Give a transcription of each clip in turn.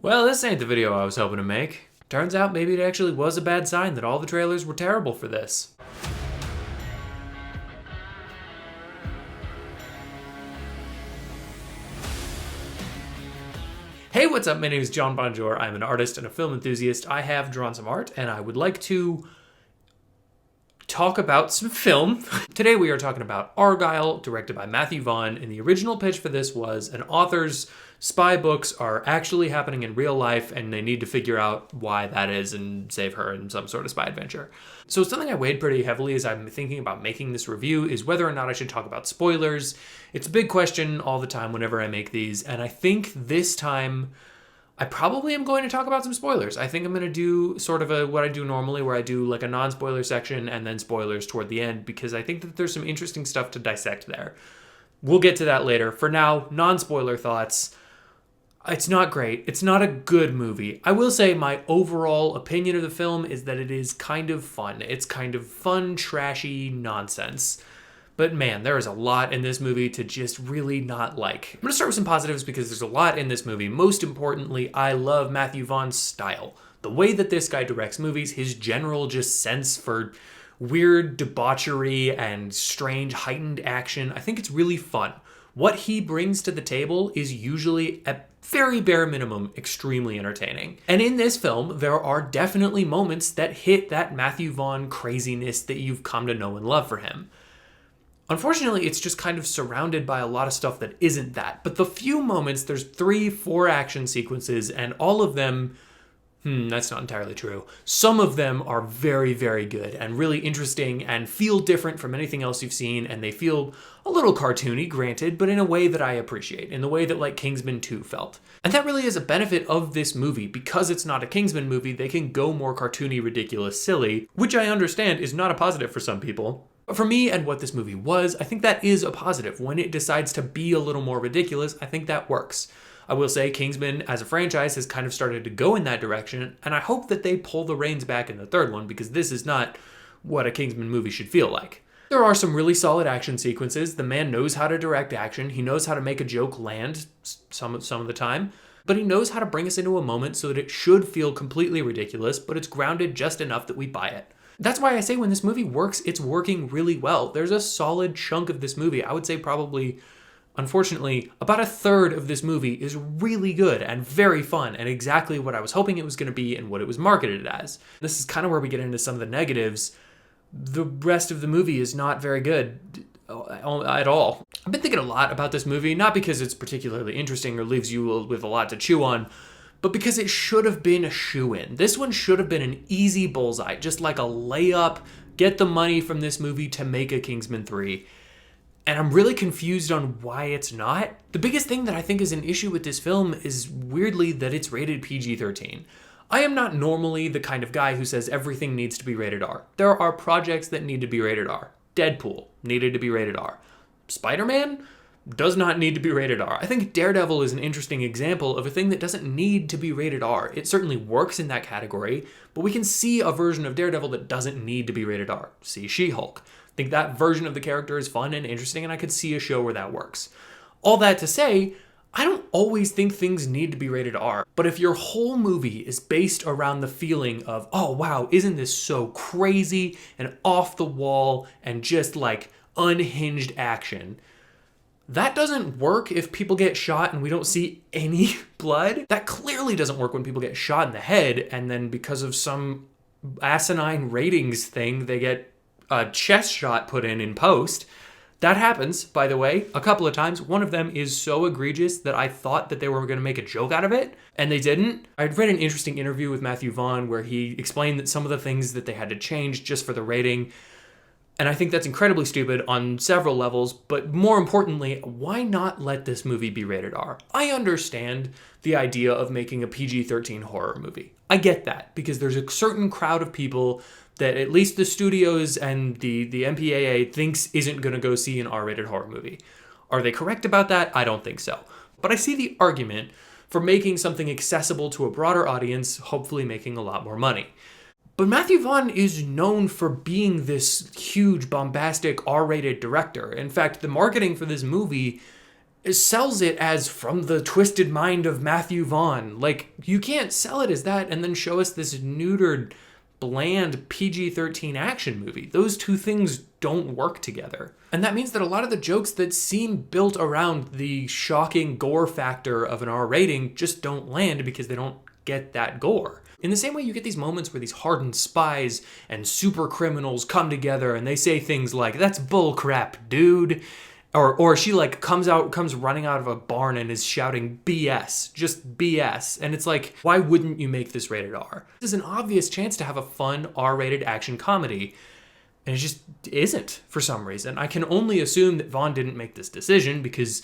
Well, this ain't the video I was hoping to make. Turns out maybe it actually was a bad sign that all the trailers were terrible for this. Hey, what's up? My name is John Bonjour. I'm an artist and a film enthusiast. I have drawn some art and I would like to talk about some film. Today we are talking about Argylle, directed by Matthew Vaughn, and the original pitch for this was an author's spy books are actually happening in real life and they need to figure out why that is and save her in some sort of spy adventure. So something I weighed pretty heavily as I'm thinking about making this review is whether or not I should talk about spoilers. It's a big question all the time whenever I make these, and I think this time I probably am going to talk about some spoilers. I think I'm going to do sort of what I do normally, where I do like a non-spoiler section and then spoilers toward the end, because I think that there's some interesting stuff to dissect there. We'll get to that later. For now, non-spoiler thoughts. It's not great. It's not a good movie. I will say my overall opinion of the film is that it is kind of fun. It's kind of fun, trashy nonsense. But man, there is a lot in this movie to just really not like. I'm going to start with some positives because there's a lot in this movie. Most importantly, I love Matthew Vaughn's style. The way that this guy directs movies, his general just sense for weird debauchery and strange heightened action, I think it's really fun. What he brings to the table is usually, at very bare minimum, extremely entertaining. And in this film, there are definitely moments that hit that Matthew Vaughn craziness that you've come to know and love for him. Unfortunately, it's just kind of surrounded by a lot of stuff that isn't that. But the few moments, there's 3-4 action sequences, and all of them, that's not entirely true. Some of them are very, very good and really interesting and feel different from anything else you've seen, and they feel a little cartoony, granted, but in a way that I appreciate, in the way that like Kingsman 2 felt. And that really is a benefit of this movie. Because it's not a Kingsman movie, they can go more cartoony, ridiculous, silly, which I understand is not a positive for some people. But for me and what this movie was, I think that is a positive. When it decides to be a little more ridiculous, I think that works. I will say Kingsman as a franchise has kind of started to go in that direction, and I hope that they pull the reins back in the third one, because this is not what a Kingsman movie should feel like. There are some really solid action sequences. The man knows how to direct action. He knows how to make a joke land some of the time, but he knows how to bring us into a moment so that it should feel completely ridiculous, but it's grounded just enough that we buy it. That's why I say when this movie works, it's working really well. There's a solid chunk of this movie. I would say probably, unfortunately, about a third of this movie is really good and very fun and exactly what I was hoping it was going to be and what it was marketed as. This is kind of where we get into some of the negatives. The rest of the movie is not very good at all. I've been thinking a lot about this movie, not because it's particularly interesting or leaves you with a lot to chew on, but because it should have been a shoo-in. This one should have been an easy bullseye, just like a layup, get the money from this movie to make a Kingsman 3. And I'm really confused on why it's not. The biggest thing that I think is an issue with this film is weirdly that it's rated PG-13. I am not normally the kind of guy who says everything needs to be rated R. There are projects that need to be rated R. Deadpool needed to be rated R. Spider-Man does not need to be rated R. I think Daredevil is an interesting example of a thing that doesn't need to be rated R. It certainly works in that category, but we can see a version of Daredevil that doesn't need to be rated R. See She-Hulk. I think that version of the character is fun and interesting, and I could see a show where that works. All that to say, I don't always think things need to be rated R, but if your whole movie is based around the feeling of, oh wow, isn't this so crazy and off the wall and just like unhinged action, that doesn't work if people get shot and we don't see any blood. That clearly doesn't work when people get shot in the head and then because of some asinine ratings thing, they get a chest shot put in post. That happens, by the way, a couple of times. One of them is so egregious that I thought that they were going to make a joke out of it, and they didn't. I'd read an interesting interview with Matthew Vaughn where he explained that some of the things that they had to change just for the rating, and I think that's incredibly stupid on several levels, but more importantly, why not let this movie be rated R? I understand the idea of making a PG-13 horror movie. I get that, because there's a certain crowd of people that at least the studios and the MPAA thinks isn't going to go see an R-rated horror movie. Are they correct about that? I don't think so. But I see the argument for making something accessible to a broader audience, hopefully making a lot more money. But Matthew Vaughn is known for being this huge, bombastic, R-rated director. In fact, the marketing for this movie it sells it as from the twisted mind of Matthew Vaughn. Like, you can't sell it as that and then show us this neutered, bland PG-13 action movie. Those two things don't work together. And that means that a lot of the jokes that seem built around the shocking gore factor of an R rating just don't land because they don't get that gore. In the same way you get these moments where these hardened spies and super criminals come together and they say things like, "That's bull crap, dude." Or she like comes running out of a barn and is shouting BS, just BS. And it's like, why wouldn't you make this rated R? This is an obvious chance to have a fun R-rated action comedy. And it just isn't for some reason. I can only assume that Vaughn didn't make this decision because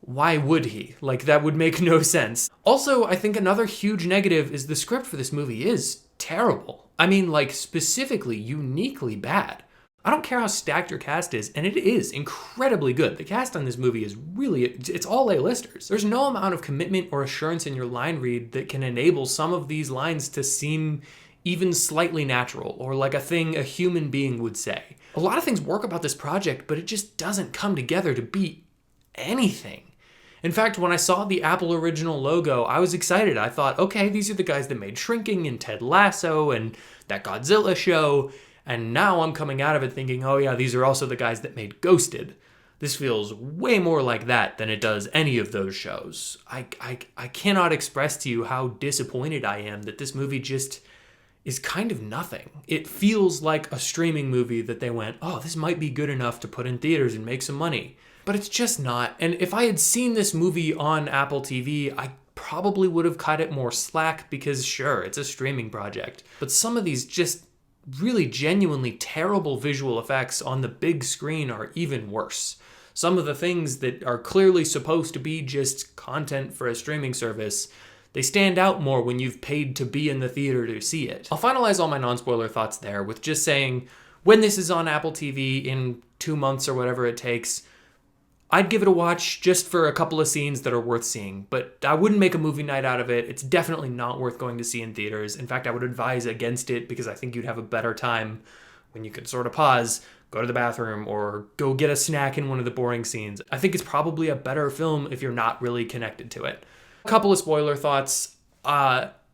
why would he? Like, that would make no sense. Also, I think another huge negative is the script for this movie is terrible. I mean, like, specifically, uniquely bad. I don't care how stacked your cast is, and it is incredibly good. The cast on this movie is really, it's all A-listers. There's no amount of commitment or assurance in your line read that can enable some of these lines to seem even slightly natural, or like a thing a human being would say. A lot of things work about this project, but it just doesn't come together to be anything. In fact, when I saw the Apple original logo, I was excited. I thought, okay, these are the guys that made Shrinking and Ted Lasso and that Godzilla show. And now I'm coming out of it thinking, oh yeah, these are also the guys that made Ghosted. This feels way more like that than it does any of those shows. I cannot express to you how disappointed I am that this movie just is kind of nothing. It feels like a streaming movie that they went, oh, this might be good enough to put in theaters and make some money. But it's just not. And if I had seen this movie on Apple TV, I probably would have cut it more slack because sure, it's a streaming project. But some of these just really genuinely terrible visual effects on the big screen are even worse. Some of the things that are clearly supposed to be just content for a streaming service, they stand out more when you've paid to be in the theater to see it. I'll finalize all my non-spoiler thoughts there with just saying, when this is on Apple TV in 2 months or whatever it takes, I'd give it a watch just for a couple of scenes that are worth seeing, but I wouldn't make a movie night out of it. It's definitely not worth going to see in theaters. In fact, I would advise against it because I think you'd have a better time when you can sort of pause, go to the bathroom, or go get a snack in one of the boring scenes. I think it's probably a better film if you're not really connected to it. A couple of spoiler thoughts.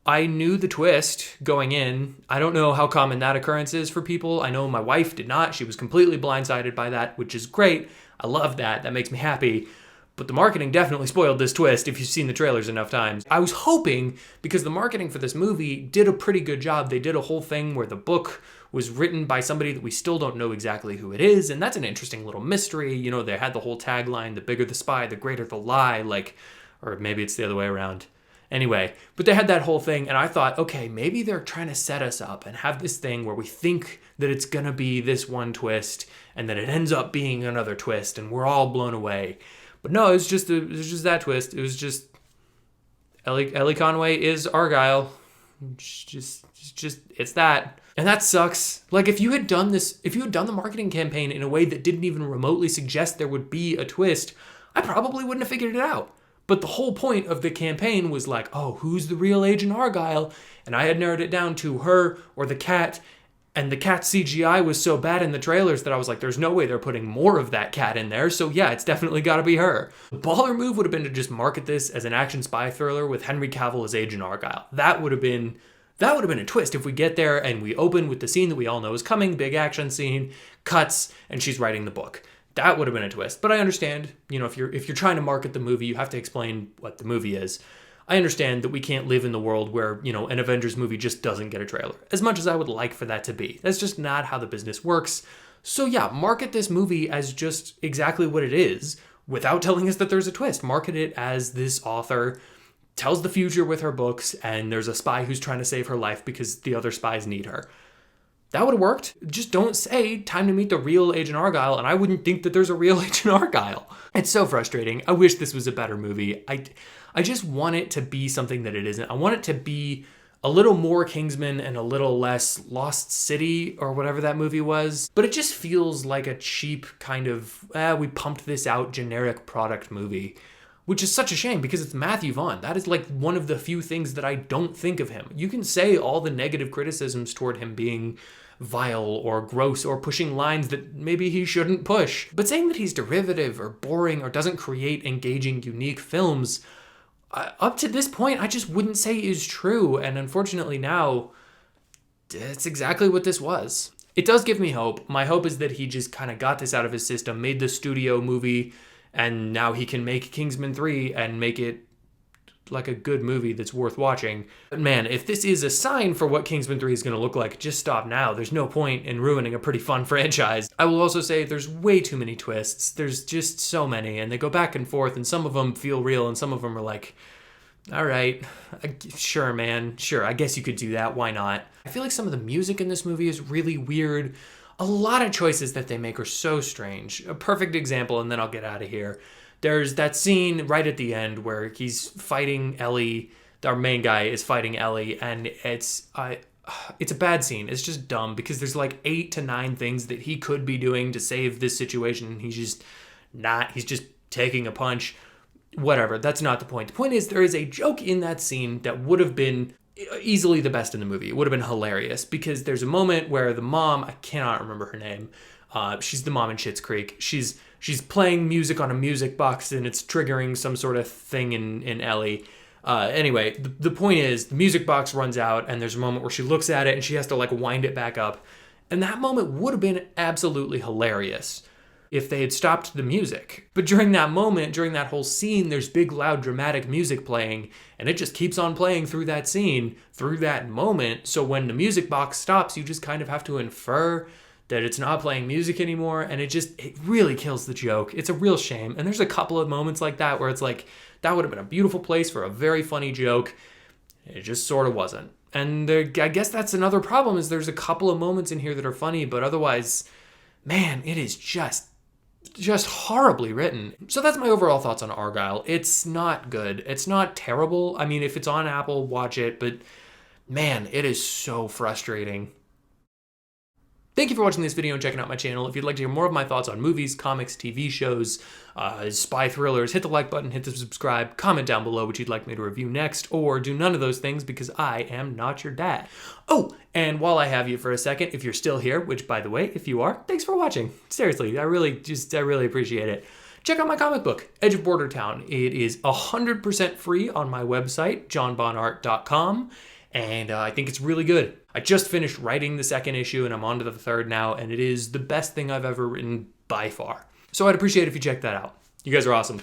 I knew the twist going in. I don't know how common that occurrence is for people. I know my wife did not. She was completely blindsided by that, which is great. I love that. That makes me happy. But the marketing definitely spoiled this twist if you've seen the trailers enough times. I was hoping, because the marketing for this movie did a pretty good job, they did a whole thing where the book was written by somebody that we still don't know exactly who it is, and that's an interesting little mystery. You know, they had the whole tagline, the bigger the spy, the greater the lie, like, or maybe it's the other way around. Anyway, but they had that whole thing, and I thought, okay, maybe they're trying to set us up and have this thing where we think that it's gonna be this one twist, and then it ends up being another twist, and we're all blown away. But no, it was just that twist. It was just Ellie Conway is Argylle. It's that. And that sucks. Like, if you had done the marketing campaign in a way that didn't even remotely suggest there would be a twist, I probably wouldn't have figured it out. But the whole point of the campaign was like, oh, who's the real Agent Argylle? And I had narrowed it down to her or the cat. And the cat CGI was so bad in the trailers that I was like, there's no way they're putting more of that cat in there. So yeah, it's definitely got to be her. The baller move would have been to just market this as an action spy thriller with Henry Cavill as Agent Argylle. That would have been a twist if we get there and we open with the scene that we all know is coming, big action scene, cuts, and she's writing the book. That would have been a twist. But I understand, you know, if you're trying to market the movie, you have to explain what the movie is. I understand that we can't live in the world where, you know, an Avengers movie just doesn't get a trailer, as much as I would like for that to be. That's just not how the business works. So yeah, market this movie as just exactly what it is without telling us that there's a twist. Market it as this author tells the future with her books, and there's a spy who's trying to save her life because the other spies need her. That would have worked. Just don't say, time to meet the real Agent Argylle, and I wouldn't think that there's a real Agent Argylle. It's so frustrating. I wish this was a better movie. I just want it to be something that it isn't. I want it to be a little more Kingsman and a little less Lost City or whatever that movie was. But it just feels like a cheap kind of, we pumped this out generic product movie. Which is such a shame because it's Matthew Vaughn. That is like one of the few things that I don't think of him. You can say all the negative criticisms toward him being vile or gross or pushing lines that maybe he shouldn't push. But saying that he's derivative or boring or doesn't create engaging, unique films, up to this point, I just wouldn't say is true. And unfortunately now, that's exactly what this was. It does give me hope. My hope is that he just kind of got this out of his system, made the studio movie, and now he can make Kingsman 3 and make it like a good movie that's worth watching. But man, if this is a sign for what Kingsman 3 is going to look like, just stop now. There's no point in ruining a pretty fun franchise. I will also say there's way too many twists. There's just so many, and they go back and forth, and some of them feel real, and some of them are like, all right, sure, man, sure, I guess you could do that, why not? I feel like some of the music in this movie is really weird. A lot of choices that they make are so strange. A perfect example, and then I'll get out of here. There's that scene right at the end where he's fighting Ellie. Our main guy is fighting Ellie, and it's a bad scene. It's just dumb because there's like 8 to 9 things that he could be doing to save this situation, and he's just not. He's just taking a punch. Whatever, that's not the point. The point is there is a joke in that scene that would have been easily the best in the movie. It would have been hilarious because there's a moment where the mom, I cannot remember her name, she's the mom in Schitt's Creek. She's playing music on a music box and it's triggering some sort of thing in Ellie. Anyway, the point is the music box runs out and there's a moment where she looks at it and she has to like wind it back up. And that moment would have been absolutely hilarious if they had stopped the music. But during that moment, during that whole scene, there's big, loud, dramatic music playing, and it just keeps on playing through that scene, through that moment. So when the music box stops, you just kind of have to infer that it's not playing music anymore, and it really kills the joke. It's a real shame. And there's a couple of moments like that where it's like, that would have been a beautiful place for a very funny joke. It just sort of wasn't. And I guess that's another problem, is there's a couple of moments in here that are funny, but otherwise, man, it is just horribly written. So that's my overall thoughts on Argylle. It's not good. It's not terrible. I mean, if it's on Apple, watch it, but man, it is so frustrating. Thank you for watching this video and checking out my channel. If you'd like to hear more of my thoughts on movies, comics, TV shows, spy thrillers, hit the like button, hit the subscribe, comment down below what you'd like me to review next, or do none of those things because I am not your dad. Oh, and while I have you for a second, if you're still here, which by the way, if you are, thanks for watching. Seriously, I really appreciate it. Check out my comic book, Edge of Border Town. It is 100% free on my website, johnbonart.com. And I think it's really good. I just finished writing the second issue and I'm on to the third now, and it is the best thing I've ever written by far. So I'd appreciate it if you check that out. You guys are awesome.